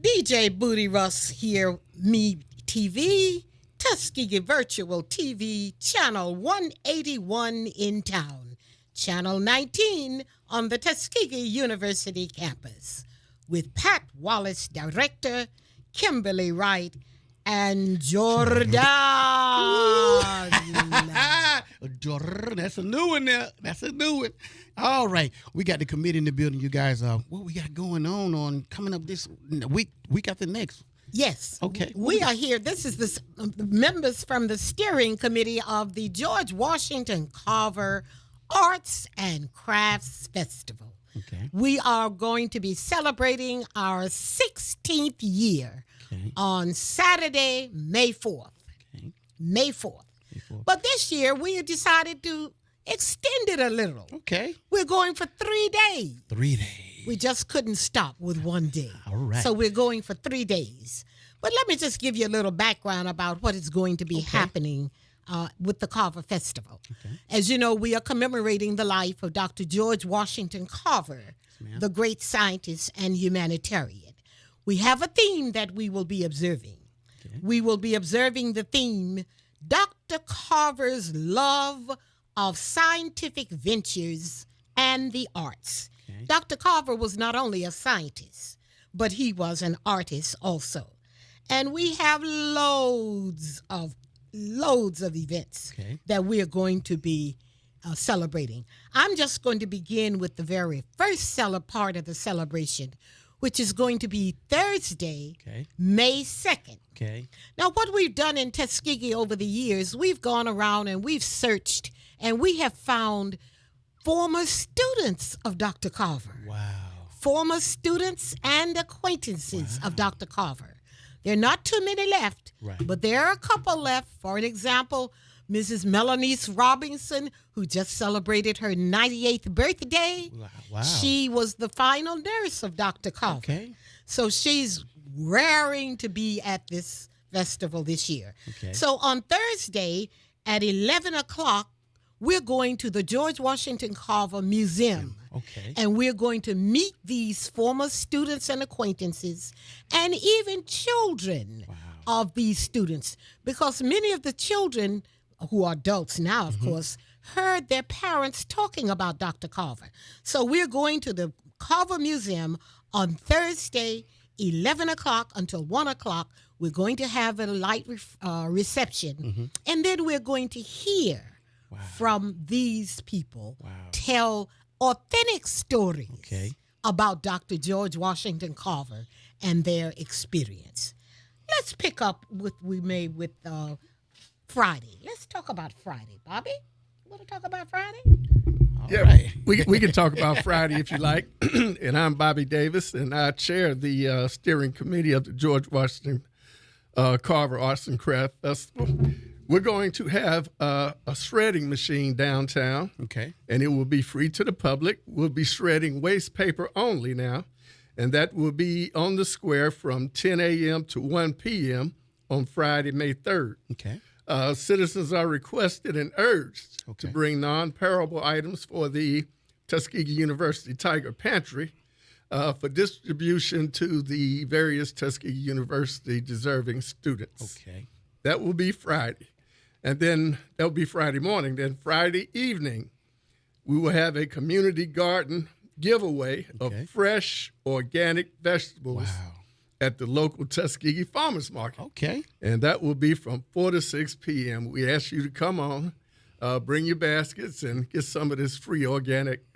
DJ Booty Russ here, Me TV, Tuskegee Virtual TV, Channel 181 in town, Channel 19 on the Tuskegee University campus, with Pat Wallace, director, Kimberly Wright, and Jordan. Jordan, that's a new one there. That's a new one. All right, we got the committee in the building. You guys, what we got going on coming up this week after next? Yes. Okay. We are here. This is the members from the steering committee of the George Washington Carver Arts and Crafts Festival. Okay. We are going to be celebrating our 16th year on Saturday, May 4th. Okay. May 4th. But this year, we decided to extend it a little. Okay. We're going for 3 days. 3 days. We just couldn't stop with 1 day. All right. So we're going for 3 days. But let me just give you a little background about what is going to be happening with the Carver Festival. Okay. As you know, we are commemorating the life of Dr. George Washington Carver, the great scientist and humanitarian. We have a theme that we will be observing. Okay. We will be observing the theme, Dr. Carver's love of scientific ventures and the arts. Okay. Dr. Carver was not only a scientist, but he was an artist also. And we have loads of events that we are going to be celebrating. I'm just going to begin with the very first part of the celebration, which is going to be Thursday, May 2nd. Okay. Now, what we've done in Tuskegee over the years, we've gone around and we've searched, and we have found former students of Dr. Carver. Wow. Former students and acquaintances of Dr. Carver. There are not too many left, but there are a couple left. For an example, Mrs. Melanice Robinson, who just celebrated her 98th birthday. Wow. She was the final nurse of Dr. Carver. Okay. So she's raring to be at this festival this year. Okay. So on Thursday at 11 o'clock, we're going to the George Washington Carver Museum. Okay. And we're going to meet these former students and acquaintances and even children of these students, because many of the children, who are adults now, of course, heard their parents talking about Dr. Carver. So we're going to the Carver Museum on Thursday, 11 o'clock until 1 o'clock. We're going to have a light reception, and then we're going to hear from these people tell authentic stories about Dr. George Washington Carver and their experience. Let's pick up what we made with Friday. Let's talk about Friday. Bobby, you want to talk about Friday? Right. We can talk about Friday if you like. And I'm Bobby Davis, and I chair the steering committee of the George Washington Carver Arts and Craft Festival. We're going to have a shredding machine downtown. Okay. And it will be free to the public. We'll be shredding waste paper only now. And that will be on the square from 10 a.m. to 1 p.m. on Friday, May 3rd. Okay. Citizens are requested and urged to bring non-perishable items for the Tuskegee University Tiger Pantry for distribution to the various Tuskegee University deserving students. Okay. That will be Friday. And then that will be Friday morning. Then Friday evening, we will have a community garden giveaway of fresh organic vegetables at the local Tuskegee Farmers Market. Okay. And that will be from 4 to 6 p.m. We ask you to come on, bring your baskets, and get some of this free organic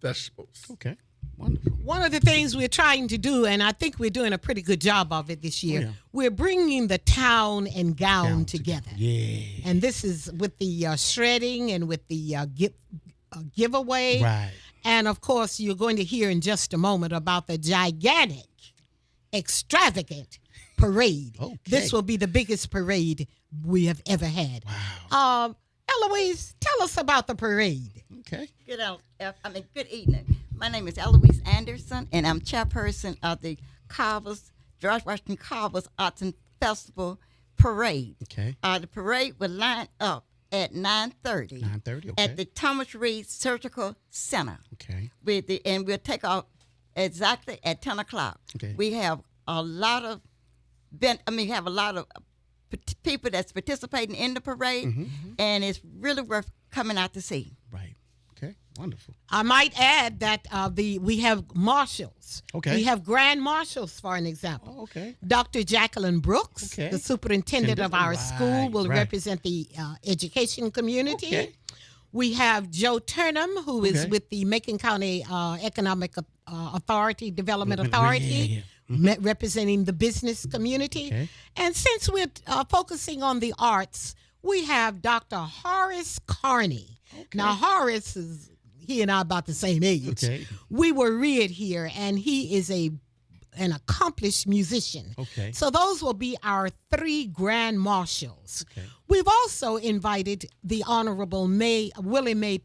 vegetables. Okay. Wonderful. One of the things we're trying to do, and I think we're doing a pretty good job of it this year, we're bringing the town and gown together. Yeah. And this is with the shredding and with the giveaway. Right. And, of course, you're going to hear in just a moment about the gigantic, extravagant parade. Okay. This will be the biggest parade we have ever had. Wow. Eloise, tell us about the parade. Okay. Good evening. My name is Eloise Anderson, and I'm chairperson of the George Washington Carver's Arts and Festival Parade. Okay. The parade will line up at 9:30. 9:30. Okay. At the Thomas Reed Surgical Center. Okay. And we'll take off exactly at 10 o'clock. Okay. We have a lot of have a lot of people that's participating in the parade, and it's really worth coming out to see. Right. Okay. Wonderful. I might add that we have marshals. Okay. We have grand marshals, for an example. Oh, okay. Dr. Jacqueline Brooks, Okay. the superintendent of our school, will right. represent the education community. Okay. We have Joe Turnham, who is Okay. with the Macon County Economic Authority, Development Authority, Yeah. representing the business community. Okay. And since we're focusing on the arts, we have Dr. Horace Carney. Now, Horace he and I about the same age. Okay. We were reared here, and he is an accomplished musician. Okay. So those will be our 3 grand marshals. Okay. We've also invited the Honorable Willie Mae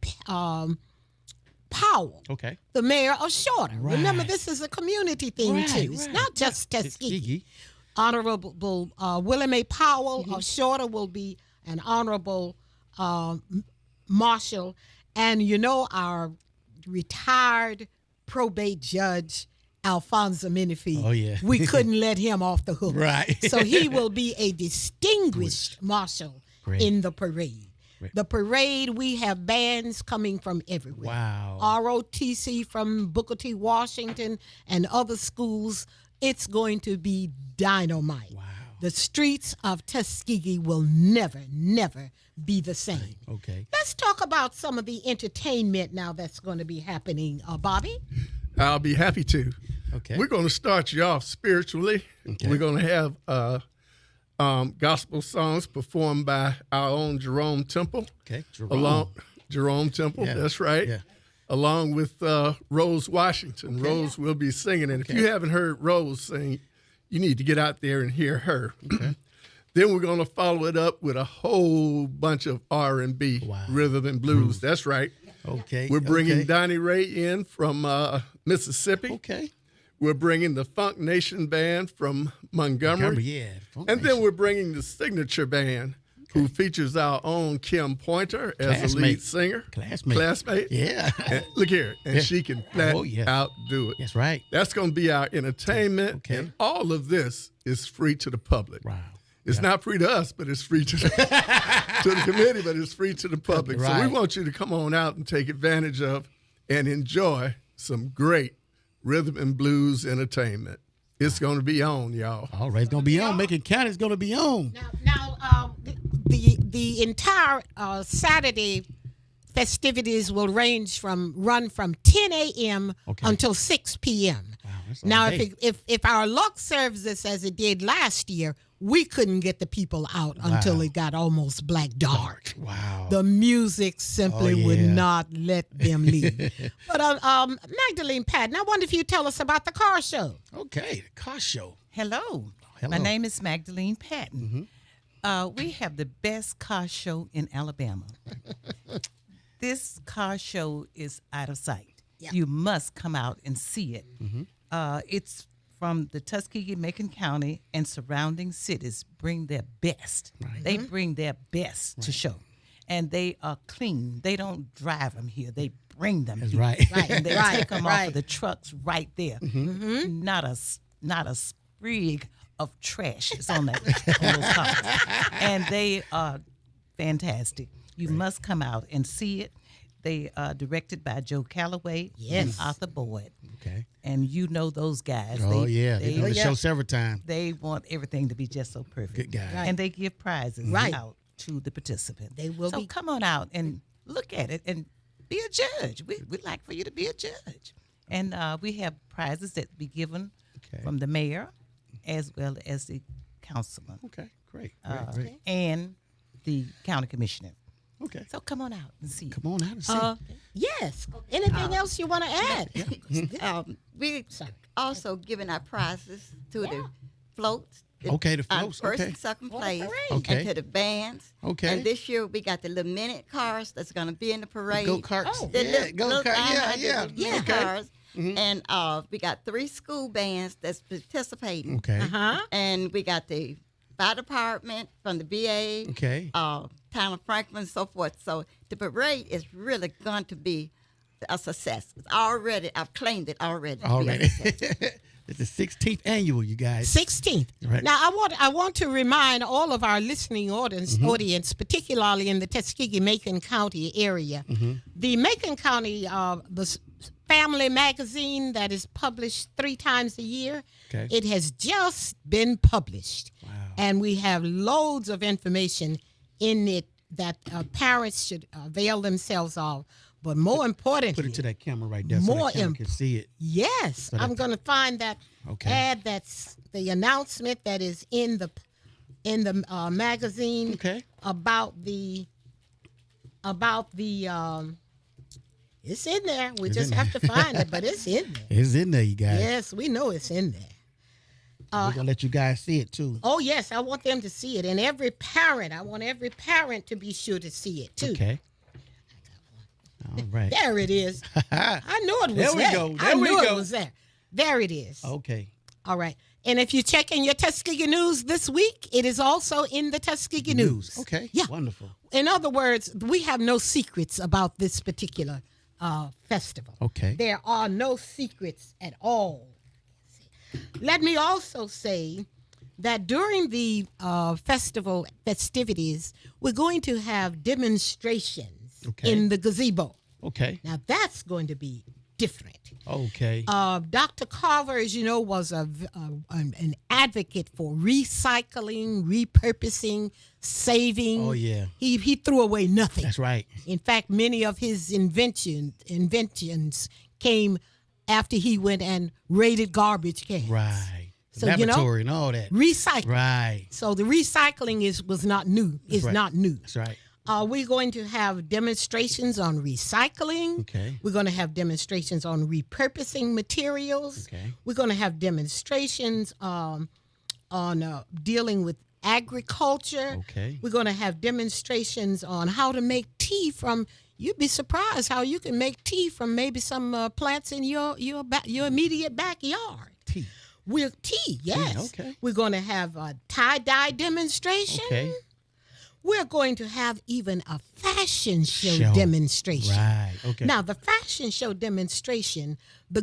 Powell, Okay. the mayor of Shorter. Right. Remember, this is a community thing, Right, too. It's right. not just Tuskegee. Tuskegee. Honorable Willie Mae Powell of Shorter will be an honorable marshal. And our retired probate judge, Alfonso Menifee. Oh, yeah. We couldn't let him off the hook. Right. So he will be a distinguished marshal Great. in the parade. Great. The parade, we have bands coming from everywhere. Wow. ROTC from Booker T. Washington and other schools. It's going to be dynamite. Wow. The streets of Tuskegee will never, never be the same. Okay. Let's talk about some of the entertainment now that's going to be happening, Bobby. I'll be happy to. Okay. We're going to start you off spiritually. Okay. We're going to have gospel songs performed by our own Jerome Temple. Okay. Jerome Temple, Yeah. that's right. Yeah. Along with Rose Washington. Okay. Rose will be singing. And if you haven't heard Rose sing, you need to get out there and hear her. Okay. Then we're going to follow it up with a whole bunch of R&B, Wow. rhythm and blues. That's right. Okay. We're bringing okay. Donnie Ray in from Mississippi. Okay. We're bringing the Funk Nation Band from Montgomery. Yeah. And then we're bringing the Signature Band, who features our own Kim Pointer as the Classmate. lead singer. Classmate. Yeah. And look here. And Yeah. she can flat Oh, yeah. out do it. That's right. That's going to be our entertainment. Okay. And all of this is free to the public. Wow. It's not free to us, but it's free to the, to the committee, but it's free to the public. So we Right. want you to come on out and take advantage of and enjoy some great rhythm and blues entertainment. It's going to be on, y'all. All right. It's going to be on. Macon County is going to be on. Now, the entire Saturday festivities will run from 10 a.m. Okay. until 6 p.m. Wow, that's all Now, day. if our luck serves us as it did last year, we couldn't get the people out until it got almost black dark. Wow. The music simply would yeah. not let them leave. But Magdalene Patton, I wonder if you tell us about the car show. Okay. The car show. Hello. Hello. My name is Magdalene Patton. We have the best car show in Alabama. This car show is out of sight. Yeah. You must come out and see it. It's from the Tuskegee, Macon County, and surrounding cities bring their best. Right. They bring their best to show. And they are clean. They don't drive them here. They bring them That's here. right. Right. And they Right, take them off right. of the trucks right there. Not a sprig of trash is on that on those cars. And they are fantastic. You must come out and see it. They are directed by Joe Calloway and Arthur Boyd. Okay. And you know those guys. Oh, yeah. They, They've done the show several times. they want everything to be just so perfect. Good guys. Right. And they give prizes Right. out to the participants. They will so be- come on out and look at it and be a judge. We'd like for you to be a judge. And we have prizes that be given Okay. from the mayor as well as the councilman Okay. Great. Great. and the county commissioner. Okay. So come on out and see. Come on out and see. Yes. Anything else you want to add? We also giving our prizes to the floats. Okay, the floats, First okay. and second place. Okay. And to the bands. Okay. And this year we got the little minute cars that's going to be in the parade. Go-karts. Oh. The Yeah, little go-kart. behind Yeah, the yeah. minute Okay. cars. And we got 3 school bands that's participating. Okay. Huh? And we got the fire department from the VA. Okay. Town of Franklin and so forth. So the parade is really going to be a success. It's already, I've claimed it already. to be a Already. success. It's the 16th annual, you guys. 16th. Right. Now, I want to remind all of our listening audience, particularly in the Tuskegee-Macon County area, the Macon County Family Magazine that is published 3 times a year, Okay. it has just been published. Wow. And we have loads of information in it that parents should avail themselves of. But more importantly, Put it to that camera right there so More the camera can see it. yes, I'm going to find that Okay. ad that's the announcement that is in the magazine Okay. about the it's in there. We just have to find it, but it's in there. It's in there, you guys. Yes, we know it's in there. We're going to let you guys see it, too. Oh yes, I want them to see it, and I want every parent to be sure to see it too. Okay. All right. There it is. I knew it was There we there. go. I There we knew go. it was there. There it is. Okay. All right. And if you check in your Tuskegee News this week, it is also in the Tuskegee News. Okay. Yeah. Wonderful. In other words, we have no secrets about this particular festival. Okay. There are no secrets at all. Let me also say that during the festival festivities, we're going to have demonstrations Okay. in the gazebo. Okay. Now, that's going to be different. Okay. Dr. Carver, as you know, was an advocate for recycling, repurposing, saving. Oh, yeah. He threw away nothing. That's right. In fact, many of his inventions came after he went and raided garbage cans. Right. So, Laboratory and all that. Recycling. Right. So the recycling was not new. It's right. not new. That's right. We're going to have demonstrations on recycling. Okay. We're going to have demonstrations on repurposing materials. Okay. We're going to have demonstrations on dealing with agriculture. Okay. We're going to have demonstrations on how to make tea from. You'd be surprised how you can make tea from maybe some plants in your immediate backyard. Tea. With tea, yes. Okay. We're going to have a tie-dye demonstration. Okay. We're going to have even a fashion show demonstration. Right. Okay. Now, the fashion show demonstration, the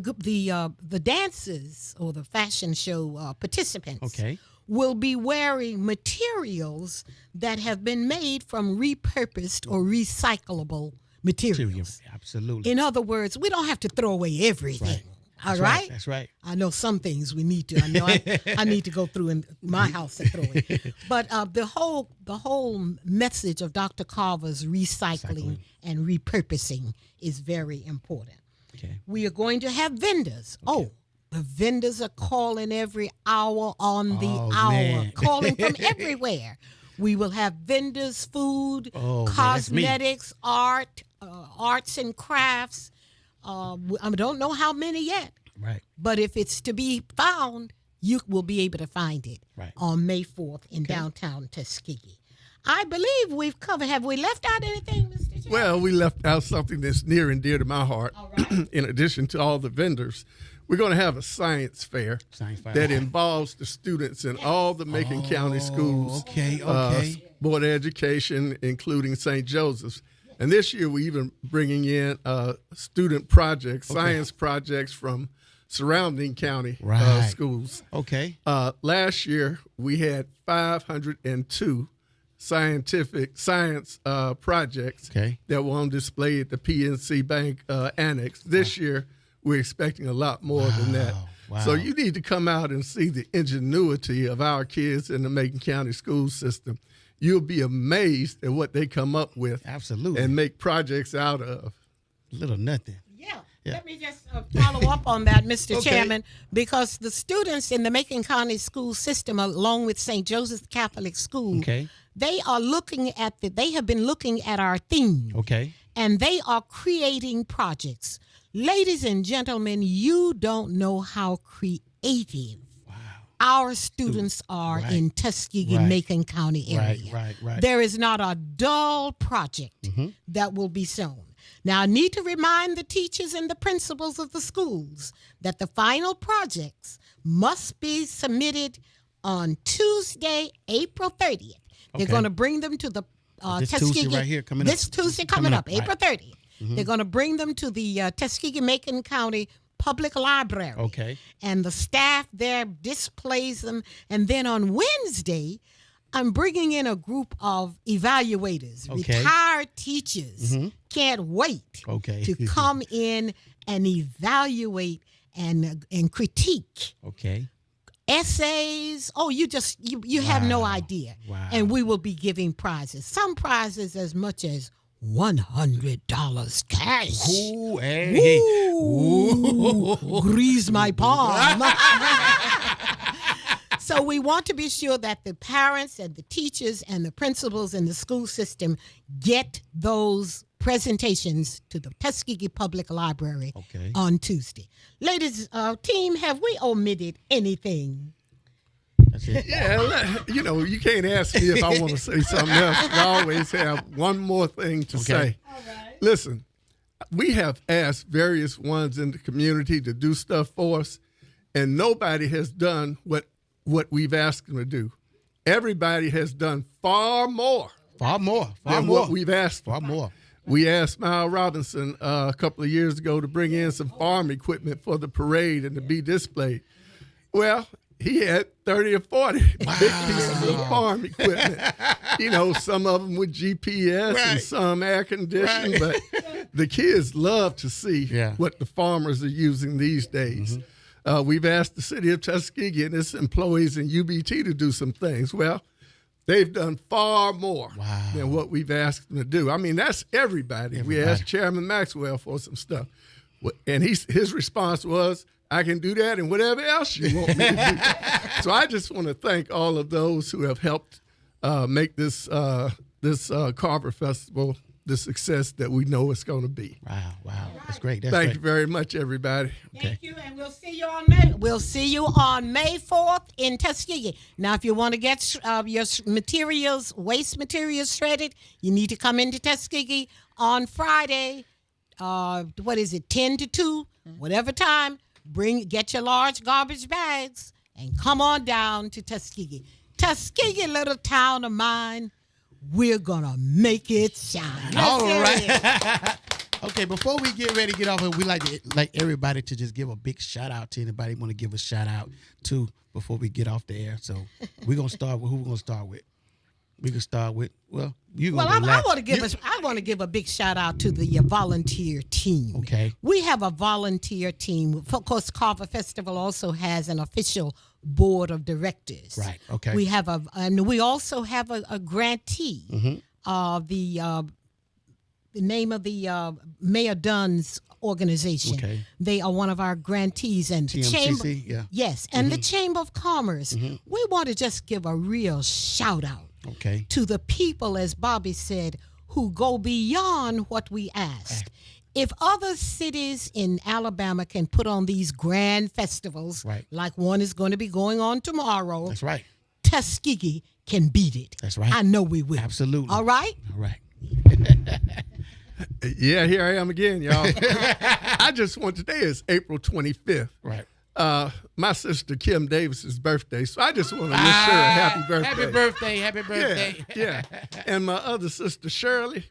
dancers or the fashion show participants Okay. will be wearing materials that have been made from repurposed or recyclable materials. Absolutely. In other words, we don't have to throw away everything. Right. All That's right? That's right. I know some things we need to. I know I need to go through in my house and throw it. But the whole message of Dr. Carver's recycling and repurposing is very important. Okay. We are going to have vendors. Oh, the vendors are calling every hour on the hour, man. calling from everywhere. We will have vendors, food, Oh, man, that's me. cosmetics, arts and crafts. I don't know how many yet, Right. but if it's to be found, you will be able to find it Right. on May 4th in downtown Tuskegee. I believe we've covered. Have we left out anything, Mr. Chairman? Well, we left out something that's near and dear to my heart. All right. In addition to all the vendors, we're going to have a science fair Science fair. that involves the students in all the Macon County schools. Okay. Okay. Board of Education, including St. Joseph's. And this year, we're even bringing in student projects, science projects from surrounding county Right. schools. Okay. Last year, we had 502 science projects Okay. that were on display at the PNC Bank Annex. This year, we're expecting a lot more than that. Wow. So you need to come out and see the ingenuity of our kids in the Macon County school system. You'll be amazed at what they come up with Absolutely. and make projects out of. Little nothing. Yeah. Yeah. Let me just follow up on that, Mr. Okay. Chairman, because the students in the Macon County school system, along with St. Joseph's Catholic School, Okay. they have been looking at our theme, Okay. and they are creating projects. Ladies and gentlemen, you don't know how creative our students are Right. in Tuskegee, Right. Macon County area. Right. There is not a dull project that will be shown. Now, I need to remind the teachers and the principals of the schools that the final projects must be submitted on Tuesday, April 30th. They're Okay. going to bring them to the This Tuskegee. Tuesday right here coming up. This Tuesday coming up, right. April 30th. They're going to bring them to the Tuskegee Macon County Public Library. Okay. And the staff there displays them. And then on Wednesday, I'm bringing in a group of evaluators, Okay. retired teachers. Can't wait Okay. to come in and evaluate and critique Okay. essays. Oh, you have no idea. Wow. And we will be giving prizes. Some prizes as much as $100 cash. Ooh, hey. Ooh, grease my palm. So we want to be sure that the parents and the teachers and the principals in the school system get those presentations to the Tuskegee Public Library Okay. on Tuesday. Ladies, team, have we omitted anything? That's it. Yeah, you can't ask me if I want to say something else. I always have one more thing to say. Listen, we have asked various ones in the community to do stuff for us, and nobody has done what we've asked them to do. Everybody has done far more Far more. than what we've asked for. Far more. We asked Miles Robinson a couple of years ago to bring in some farm equipment for the parade and to be displayed. Well, he had 30 or 40 big pieces of farm equipment. Some of them with GPS and some air conditioning, but the kids love to see what the farmers are using these days. We've asked the city of Tuskegee and its employees in UBT to do some things. Well, they've done far more than what we've asked them to do. I mean, that's everybody. We asked Chairman Maxwell for some stuff, and his response was, I can do that and whatever else you want me to do. So I just want to thank all of those who have helped make this Carver Festival the success that we know it's going to be. Wow. That's great. That's Thank great. you very much, everybody. Thank you, and we'll see you on May. We'll see you on May 4th in Tuskegee. Now, if you want to get your waste materials shredded, you need to come into Tuskegee on Friday. 10 to 2, whatever time. Get your large garbage bags and come on down to Tuskegee. Tuskegee, little town of mine. We're gonna make it shine. All Let's hear it. right. Okay, before we get ready to get off, we like everybody to just give a big shout out to anybody want to give a shout out to before we get off the air. So we're gonna start with who we're gonna start with. We can start with you. Well, I want to give a big shout out to the volunteer team. Okay. We have a volunteer team. Of course, Carver Festival also has an official board of directors. Right. Okay. We also have a grantee. The name of the Mayor Dunn's organization. Okay. They are one of our grantees, and the TMCC, chamber. yeah. Yes, and the Chamber of Commerce. We want to just give a real shout out. Okay. To the people, as Bobby said, who go beyond what we asked. If other cities in Alabama can put on these grand festivals, like one is going to be going on tomorrow, That's right. Tuskegee can beat it. That's right. I know we will. Absolutely. All right? All right. Yeah, here I am again, y'all. I just want, today is April 25th. Right. My sister Kim Davis's birthday, so I just want to wish her a happy birthday. Happy birthday. Happy birthday. Yeah. And my other sister Shirley,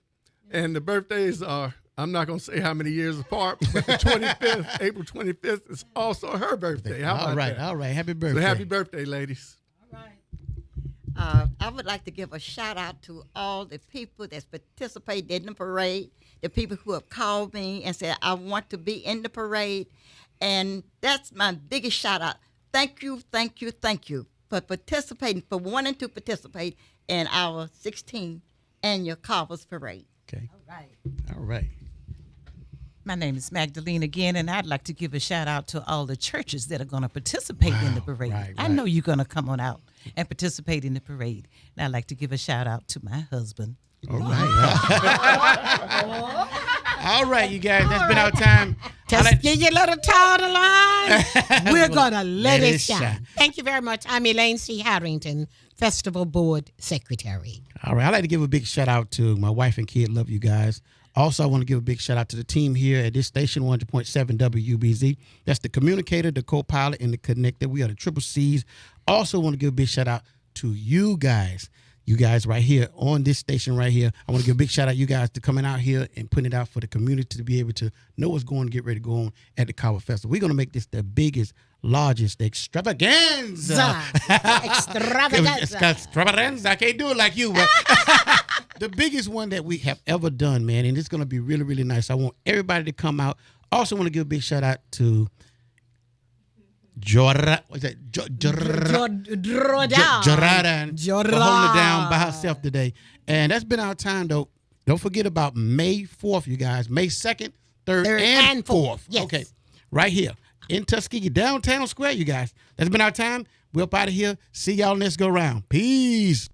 and the birthdays are, I'm not going to say how many years apart, but the 25th, April 25th is also her birthday. How about that? All right. Happy birthday. So happy birthday, ladies. I would like to give a shout out to all the people that's participated in the parade, the people who have called me and said, I want to be in the parade. And that's my biggest shout out. Thank you for participating, for wanting to participate in our 16th annual Carver's Parade. Okay. All right. My name is Magdalene again, and I'd like to give a shout out to all the churches that are going to participate in the parade. right, I know you're going to come on out and participate in the parade. And I'd like to give a shout out to my husband. All right. All right, you guys. That's been our time. Tuskegee, little town of line. We're going to let it shine. Thank you very much. I'm Elaine C. Harrington, Festival Board Secretary. All right. I'd like to give a big shout out to my wife and kid. Love you guys. Also, I want to give a big shout out to the team here at this station, 100.7 WBZ. That's the communicator, the co-pilot, and the connector. We are the Triple C's. Also want to give a big shout out to you guys. you guys right here on this station right here. I want to give a big shout out you guys to coming out here and putting it out for the community to be able to know what's going to get ready to go on at the Carver Festival. We're going to make this the biggest, largest extravaganza. Extravaganza. I can't do it like you, but the biggest one that we have ever done, man. And it's going to be really, really nice. I want everybody to come out. Also want to give a big shout out to Jordan for holding it down by herself today. And that's been our time, though. Don't forget about May 4th, you guys. May 2nd, 3rd, and 4th. Yes. Okay, right here in Tuskegee, downtown square, you guys. That's been our time. We're up out of here. See y'all next go round. Peace.